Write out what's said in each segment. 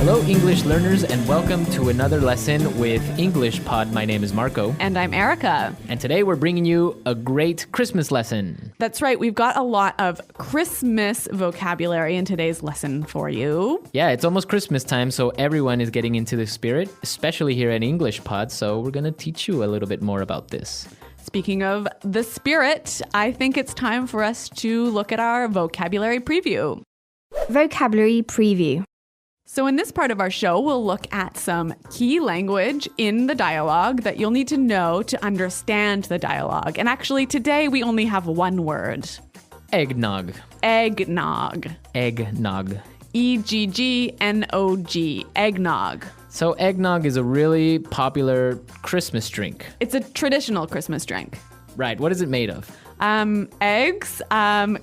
Hello, English learners, and welcome to another lesson with English Pod. My name is Marco. And I'm Erica. And today we're bringing you a great Christmas lesson. That's right. We've got a lot of Christmas vocabulary in today's lesson for you. Yeah, it's almost Christmas time, so everyone is getting into the spirit, especially here at English Pod. So we're going to teach you a little bit more about this. Speaking of the spirit, I think it's time for us to look at our vocabulary preview. Vocabulary preview. So in this part of our show, we'll look at some key language in the dialogue that you'll need to know to understand the dialogue. And actually, today we only have one word. Eggnog. Eggnog. Eggnog. E-G-G-N-O-G. Eggnog. So eggnog is a really popular Christmas drink. It's a traditional Christmas drink. Right. What is it made of? Eggs,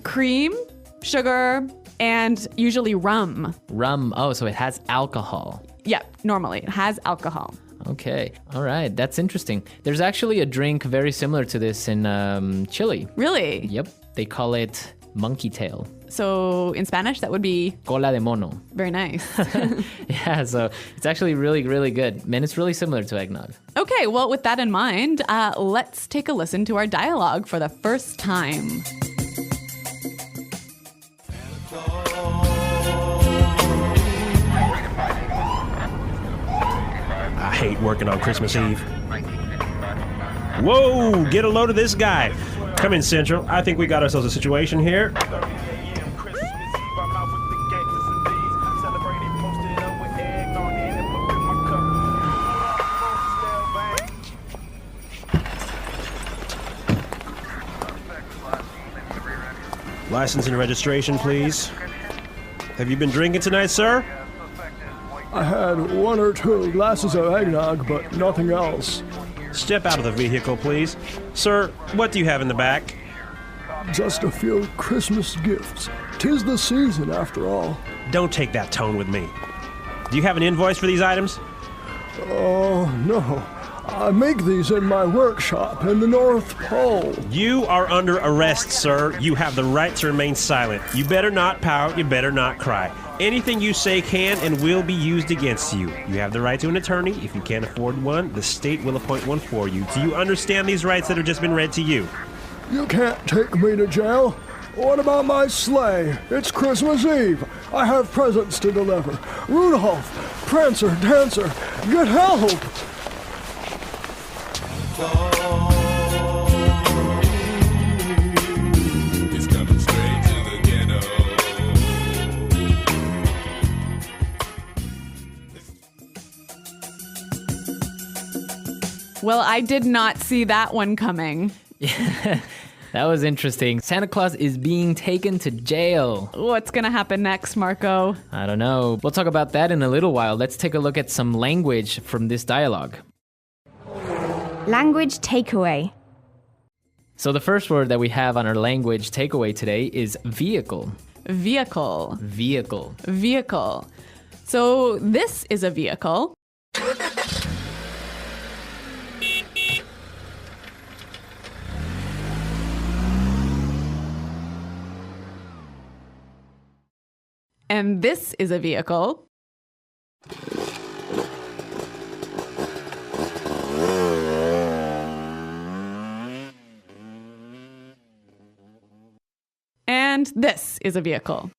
cream, sugar, and usually rum. Rum. Oh, so it has alcohol. Yeah, normally it has alcohol. Okay. All right. That's interesting. There's actually a drink very similar to this in Chile. Really? Yep. They call it monkey tail. So in Spanish, that would be Cola de mono. Very nice. Yeah, so it's actually really, really good. And it's really similar to eggnog. Okay, well, with that in mind, let's take a listen to our dialogue for the first time. I hate working on Christmas Eve. Whoa, get a load of this guy. Come in, Central. I think we got ourselves a situation here. License and registration, please. Have you been drinking tonight, sir? I had one or two glasses of eggnog, but nothing else. Step out of the vehicle, please. Sir, what do you have in the back? Just a few Christmas gifts. 'Tis the season, after all. Don't take that tone with me. Do you have an invoice for these items? Oh, no. I make these in my workshop in the North Pole. You are under arrest, sir. You have the right to remain silent. You better not pout. You better not cry. Anything you say can and will be used against you. You have the right to an attorney. If you can't afford one, the state will appoint one for you. Do you understand these rights that have just been read to you? You can't take me to jail. What about my sleigh? It's Christmas Eve. I have presents to deliver. Rudolph, Prancer, Dancer, get help! It's coming straight to the ghetto. Well, I did not see that one coming. That was interesting. Santa Claus is being taken to jail. What's going to happen next, Marco? I don't know. We'll talk about that in a little while. Let's take a look at some language from this dialogue. Language takeaway. So the first word that we have on our language takeaway today is vehicle. Vehicle. Vehicle. Vehicle. So this is a vehicle. And this is a vehicle. And this is a vehicle.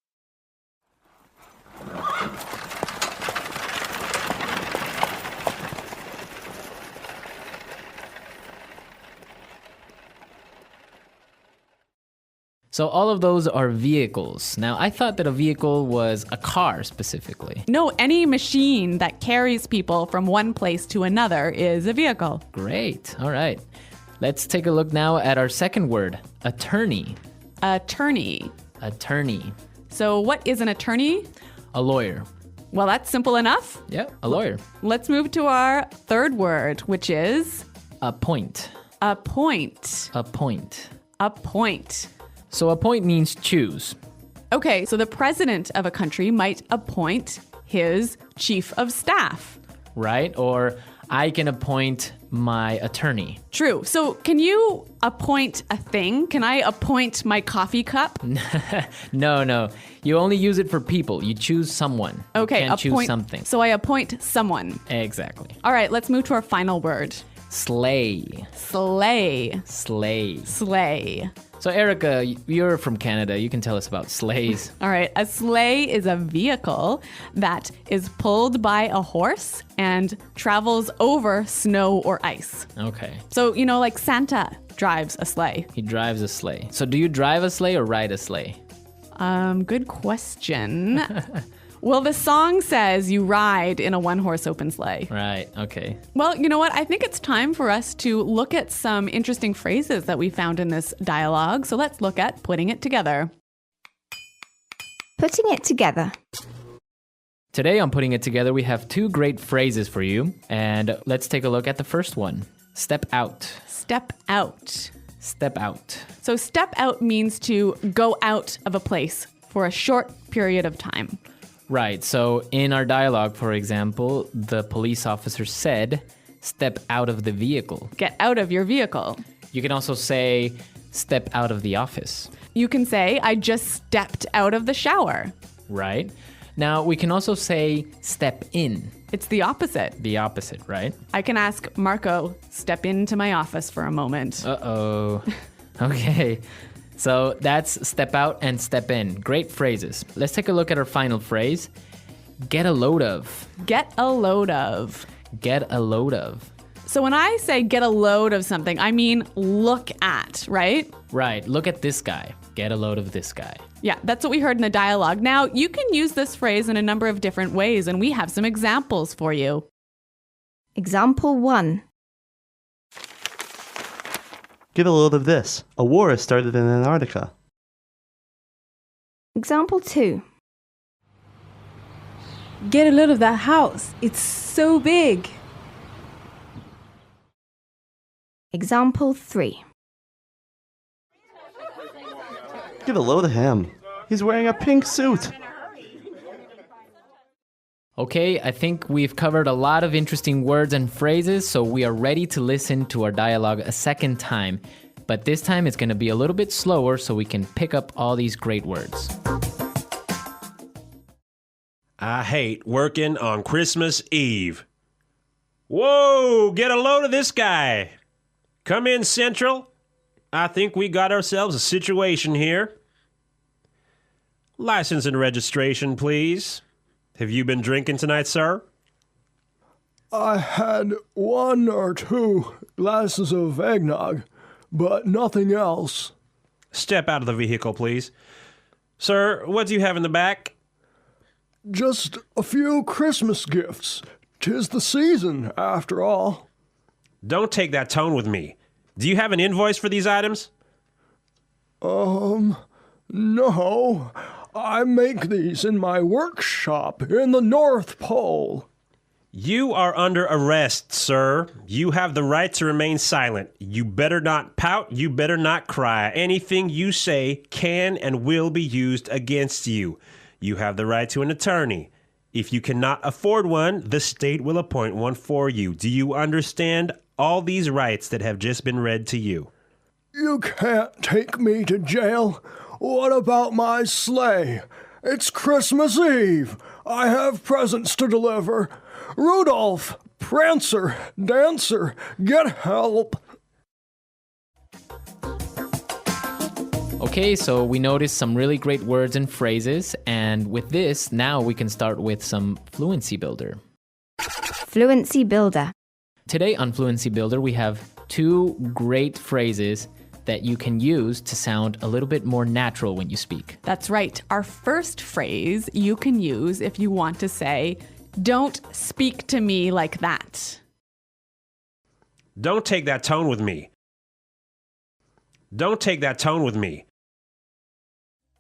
So all of those are vehicles. Now, I thought that a vehicle was a car specifically. No, any machine that carries people from one place to another is a vehicle. Great. All right. Let's take a look now at our second word, attorney. Attorney. Attorney. So what is an attorney? A lawyer. Well, that's simple enough. Yep, a lawyer. Let's move to our third word, which is Appoint. appoint. Appoint. Appoint. So appoint means choose. Okay, so the president of a country might appoint his chief of staff. Right? Or I can appoint my attorney. True. So can you appoint a thing? Can I appoint my coffee cup? No. You only use it for people. You choose someone. Okay, You can't choose something. So I appoint someone. Exactly. All right, let's move to our final word. Slay. Slay. Slay. Slay. So Erica, you're from Canada. You can tell us about sleighs. All right, a sleigh is a vehicle that is pulled by a horse and travels over snow or ice. Okay. So, like Santa drives a sleigh. He drives a sleigh. So do you drive a sleigh or ride a sleigh? Good question. Well, the song says you ride in a one-horse open sleigh. Right, okay. Well, you know what? I think it's time for us to look at some interesting phrases that we found in this dialogue. So let's look at putting it together. Putting it together. Today on Putting It Together, we have 2 great phrases for you. And let's take a look at the first one. Step out. Step out. Step out. So step out means to go out of a place for a short period of time. Right. So in our dialogue, for example, the police officer said, step out of the vehicle. Get out of your vehicle. You can also say, step out of the office. You can say, I just stepped out of the shower. Right. Now, we can also say, step in. It's the opposite. The opposite, right? I can ask Marco, step into my office for a moment. Uh-oh. Okay. So that's step out and step in. Great phrases. Let's take a look at our final phrase. Get a load of. Get a load of. Get a load of. So when I say get a load of something, I mean look at, right? Right. Look at this guy. Get a load of this guy. Yeah, that's what we heard in the dialogue. Now, you can use this phrase in a number of different ways, and we have some examples for you. Example 1. Get a load of this. A war has started in Antarctica. Example 2. Get a load of that house. It's so big. Example 3. Get a load of him. He's wearing a pink suit. Okay, I think we've covered a lot of interesting words and phrases, so we are ready to listen to our dialogue a second time. But this time it's going to be a little bit slower so we can pick up all these great words. I hate working on Christmas Eve. Whoa, get a load of this guy. Come in, Central. I think we got ourselves a situation here. License and registration, please. Have you been drinking tonight, sir? I had 1 or 2 glasses of eggnog, but nothing else. Step out of the vehicle, please. Sir, what do you have in the back? Just a few Christmas gifts. 'Tis the season, after all. Don't take that tone with me. Do you have an invoice for these items? No. I make these in my workshop in the North Pole. You are under arrest, sir. You have the right to remain silent. You better not pout. You better not cry. Anything you say can and will be used against you. You have the right to an attorney. If you cannot afford one, the state will appoint one for you. Do you understand all these rights that have just been read to you? You can't take me to jail. What about my sleigh? It's Christmas Eve. I have presents to deliver. Rudolph, Prancer, Dancer, get help. Okay, so we noticed some really great words and phrases, and with this, now we can start with some Fluency Builder. Fluency Builder. Today on Fluency Builder, we have 2 great phrases that you can use to sound a little bit more natural when you speak. That's right. Our first phrase you can use if you want to say, don't speak to me like that. Don't take that tone with me. Don't take that tone with me.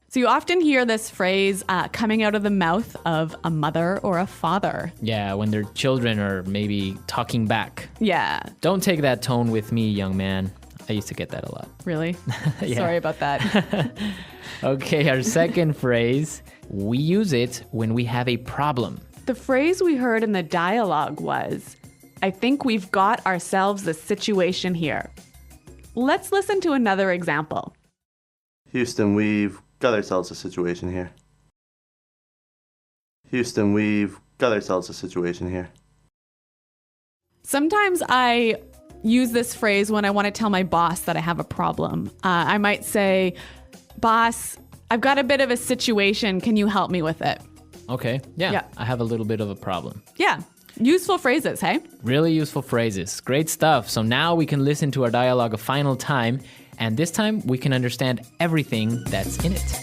So you often hear this phrase coming out of the mouth of a mother or a father. Yeah, when their children are maybe talking back. Yeah. Don't take that tone with me, young man. I used to get that a lot. Really? Yeah. Sorry about that. Okay, our second phrase, we use it when we have a problem. The phrase we heard in the dialogue was, I think we've got ourselves a situation here. Let's listen to another example. Houston, we've got ourselves a situation here. Houston, we've got ourselves a situation here. Sometimes I use this phrase when I want to tell my boss that I have a problem. I might say, "Boss, I've got a bit of a situation. Can you help me with it?" Okay, yeah, I have a little bit of a problem. Yeah, useful phrases, hey? Really useful phrases. Great stuff. So now we can listen to our dialogue a final time, and this time we can understand everything that's in it.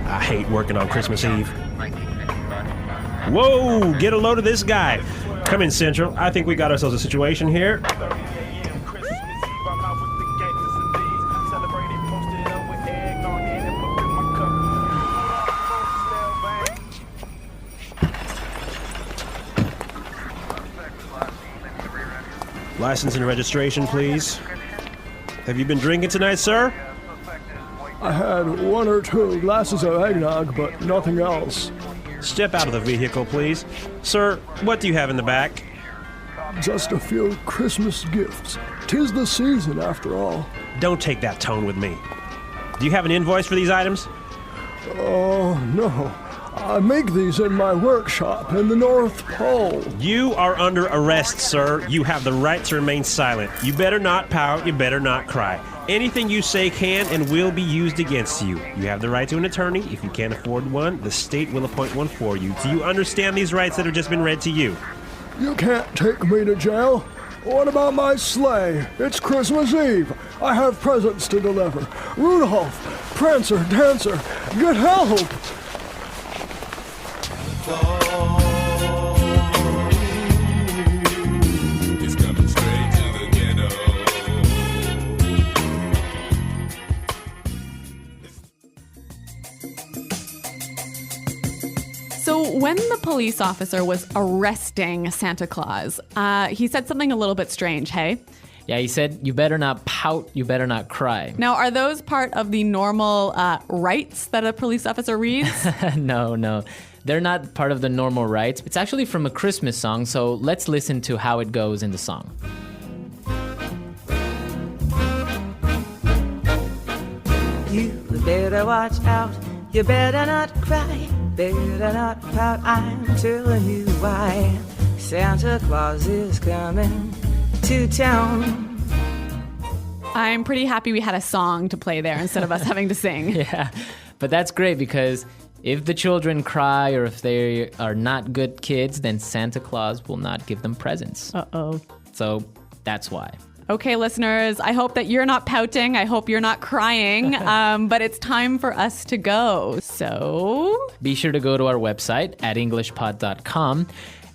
I hate working on Christmas Eve. Whoa, get a load of this guy. Come in, Central. I think we got ourselves a situation here. License and registration, please. Have you been drinking tonight, sir? I had 1 or 2 glasses of eggnog, but nothing else. Step out of the vehicle, please. Sir, what do you have in the back? Just a few Christmas gifts. 'Tis the season, after all. Don't take that tone with me. Do you have an invoice for these items? Oh, no. I make these in my workshop in the North Pole. You are under arrest, sir. You have the right to remain silent. You better not pout. You better not cry. Anything you say can and will be used against you. You have the right to an attorney. If you can't afford one, the state will appoint one for you. Do you understand these rights that have just been read to you? You can't take me to jail. What about my sleigh? It's Christmas Eve. I have presents to deliver. Rudolph, Prancer, Dancer, get help! It's coming straight to the ghetto. So when the police officer was arresting Santa Claus, he said something a little bit strange, hey? Yeah, he said, you better not pout, you better not cry. Now, are those part of the normal rights that a police officer reads? No. They're not part of the normal rights. It's actually from a Christmas song, so let's listen to how it goes in the song. You better watch out, you better not cry, better not pout, I'm telling you why. Santa Claus is coming to town. I'm pretty happy we had a song to play there instead of us having to sing. Yeah, but that's great because if the children cry or if they are not good kids, then Santa Claus will not give them presents. Uh-oh. So that's why. Okay, listeners, I hope that you're not pouting. I hope you're not crying. But it's time for us to go. So be sure to go to our website at englishpod.com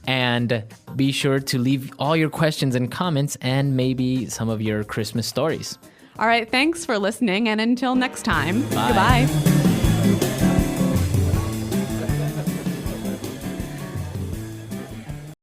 and be sure to leave all your questions and comments and maybe some of your Christmas stories. All right, thanks for listening. And until next time, Bye. Goodbye.